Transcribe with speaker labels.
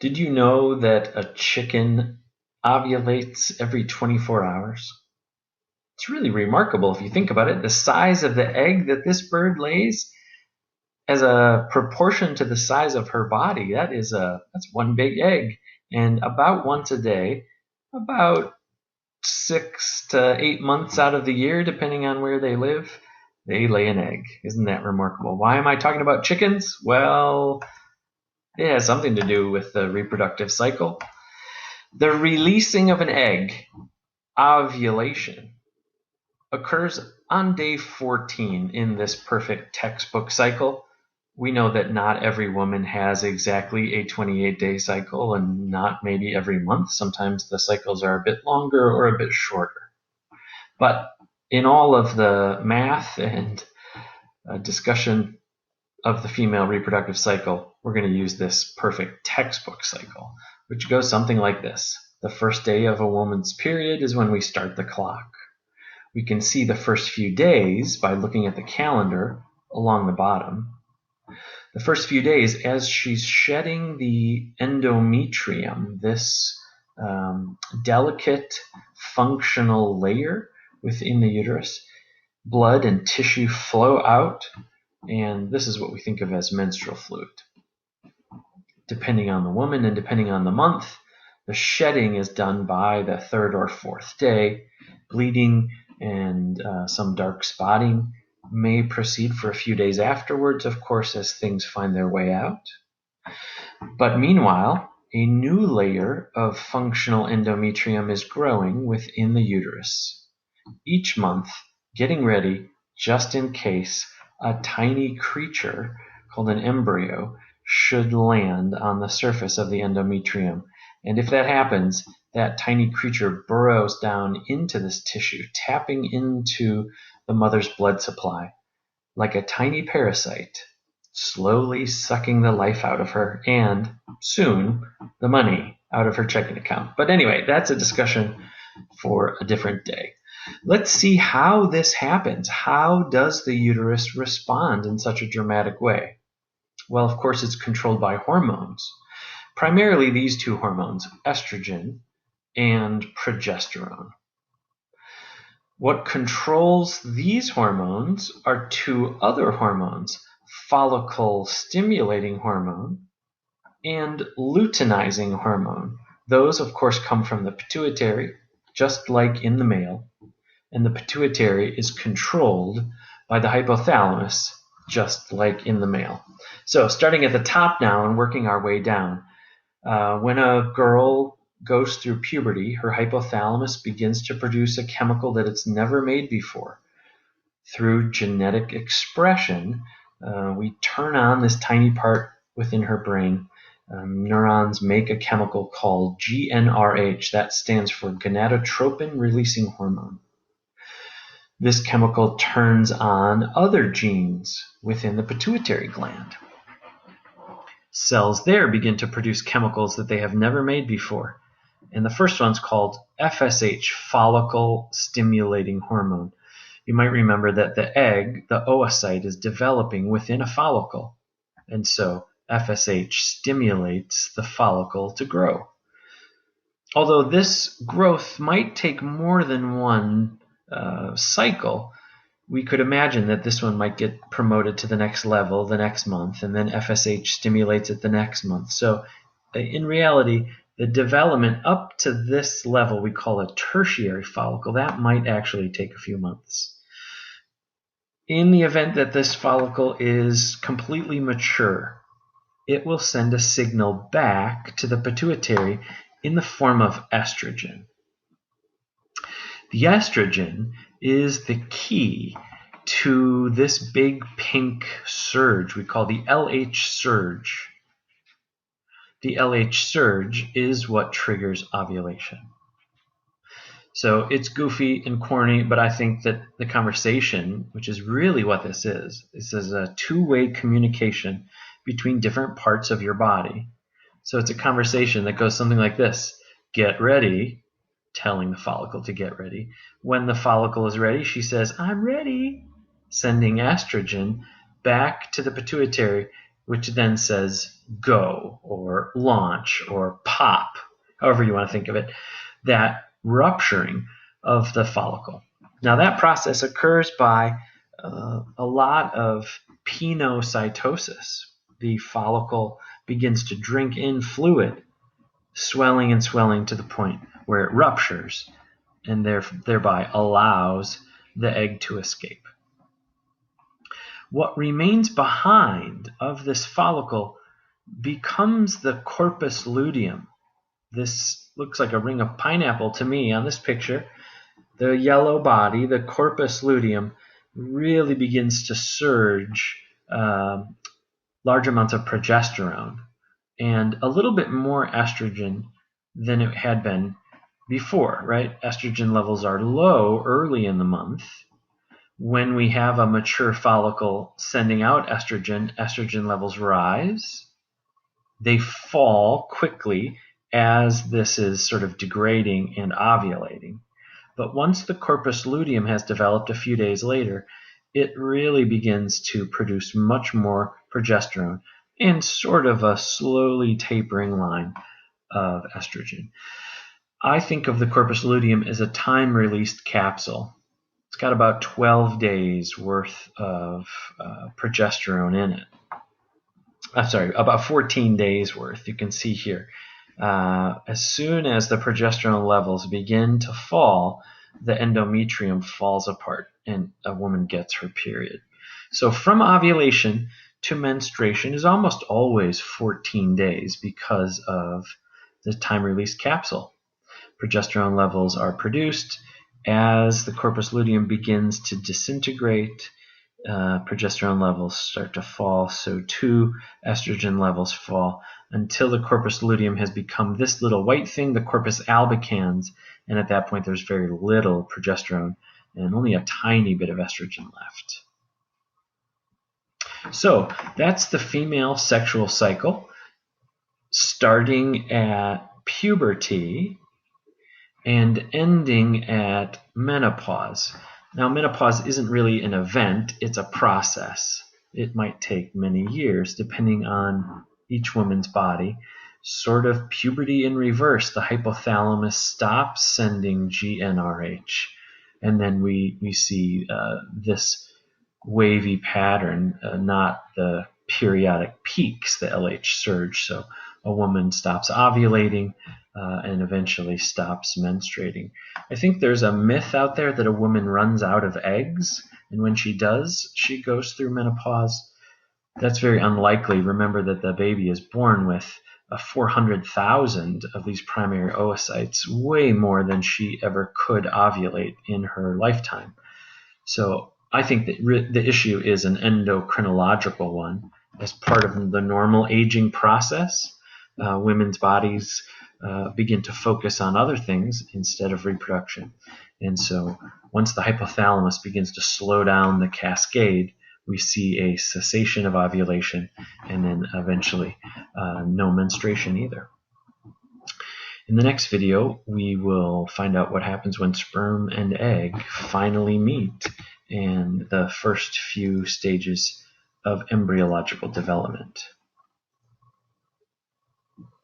Speaker 1: Did you know that a chicken ovulates every 24 hours? It's really remarkable if you think about it. The size of the egg that this bird lays as a proportion to the size of her body, that's one big egg. And about once a day, about 6 to 8 months out of the year, depending on where they live, they lay an egg. Isn't that remarkable? Why am I talking about chickens? Well, it has something to do with the reproductive cycle. The releasing of an egg, ovulation, occurs on day 14 in this perfect textbook cycle. We know that not every woman has exactly a 28-day cycle, and not maybe every month. Sometimes the cycles are a bit longer or a bit shorter. But in all of the math and discussion of the female reproductive cycle, we're going to use this perfect textbook cycle, which goes something like this. The first day of a woman's period is when we start the clock. We can see the first few days by looking at the calendar along the bottom. The first few days, as she's shedding the endometrium, this delicate functional layer within the uterus, blood and tissue flow out, and this is what we think of as menstrual fluid. Depending on the woman and depending on the month, the shedding is done by the third or fourth day. Bleeding and some dark spotting may proceed for a few days afterwards, of course, as things find their way out. But meanwhile, a new layer of functional endometrium is growing within the uterus. Each month, getting ready, just in case a tiny creature called an embryo should land on the surface of the endometrium. And if that happens, that tiny creature burrows down into this tissue, tapping into the mother's blood supply like a tiny parasite, slowly sucking the life out of her and, soon, the money out of her checking account. But anyway, that's a discussion for a different day. Let's see how this happens. How does the uterus respond in such a dramatic way? Well, of course, it's controlled by hormones. Primarily these two hormones, estrogen and progesterone. What controls these hormones are two other hormones, follicle stimulating hormone and luteinizing hormone. Those, of course, come from the pituitary, just like in the male, and the pituitary is controlled by the hypothalamus, just like in the male. So starting at the top now and working our way down, when a girl goes through puberty, her hypothalamus begins to produce a chemical that it's never made before. Through genetic expression, we turn on this tiny part within her brain. Neurons make a chemical called GnRH. That stands for gonadotropin-releasing hormone. This chemical turns on other genes within the pituitary gland. Cells there begin to produce chemicals that they have never made before. And the first one's called FSH, follicle stimulating hormone. You might remember that the egg, the oocyte, is developing within a follicle. And so FSH stimulates the follicle to grow. Although this growth might take more than one cycle, we could imagine that this one might get promoted to the next level the next month, and then FSH stimulates it the next month. So in reality, the development up to this level we call a tertiary follicle. That might actually take a few months. In the event that this follicle is completely mature, it will send a signal back to the pituitary in the form of estrogen. The estrogen is the key to this big pink surge we call the LH surge. The LH surge is what triggers ovulation. So it's goofy and corny, but I think that the conversation, which is really what this is a two-way communication between different parts of your body. So it's a conversation that goes something like this: get ready, telling the follicle to get ready. When the follicle is ready, she says, I'm ready, sending estrogen back to the pituitary which then says go or launch or pop, however you want to think of it, that rupturing of the follicle. Now that process occurs by a lot of penocytosis. The follicle begins to drink in fluid, swelling and swelling to the point where it ruptures and thereby allows the egg to escape. What remains behind of this follicle becomes the corpus luteum. This looks like a ring of pineapple to me on this picture. The yellow body, the corpus luteum, really begins to surge large amounts of progesterone and a little bit more estrogen than it had been before, right? Estrogen levels are low early in the month. When we have a mature follicle sending out estrogen, estrogen levels rise. They fall quickly as this is sort of degrading and ovulating. But once the corpus luteum has developed a few days later, it really begins to produce much more progesterone and sort of a slowly tapering line of estrogen. I think of the corpus luteum as a time-released capsule. It's got about 12 days worth of progesterone in it. I'm sorry, about 14 days worth. You can see here. As soon as the progesterone levels begin to fall, the endometrium falls apart and a woman gets her period. So from ovulation to menstruation is almost always 14 days because of the time-released capsule. Progesterone levels are produced. As the corpus luteum begins to disintegrate, progesterone levels start to fall, so too estrogen levels fall until the corpus luteum has become this little white thing, the corpus albicans, and at that point there's very little progesterone and only a tiny bit of estrogen left. So that's the female sexual cycle, starting at puberty and ending at menopause. Now, menopause isn't really an event, it's a process. It might take many years, depending on each woman's body. Sort of puberty in reverse. The hypothalamus stops sending GnRH, and then we see this wavy pattern, not the periodic peaks, the LH surge. So a woman stops ovulating and eventually stops menstruating. I think there's a myth out there that a woman runs out of eggs, and when she does, she goes through menopause. That's very unlikely. Remember that the baby is born with 400,000 of these primary oocytes, way more than she ever could ovulate in her lifetime. So I think that the issue is an endocrinological one. As part of the normal aging process, women's bodies begin to focus on other things instead of reproduction. And so once the hypothalamus begins to slow down the cascade, we see a cessation of ovulation and then eventually no menstruation either. In the next video, we will find out what happens when sperm and egg finally meet and the first few stages of embryological development.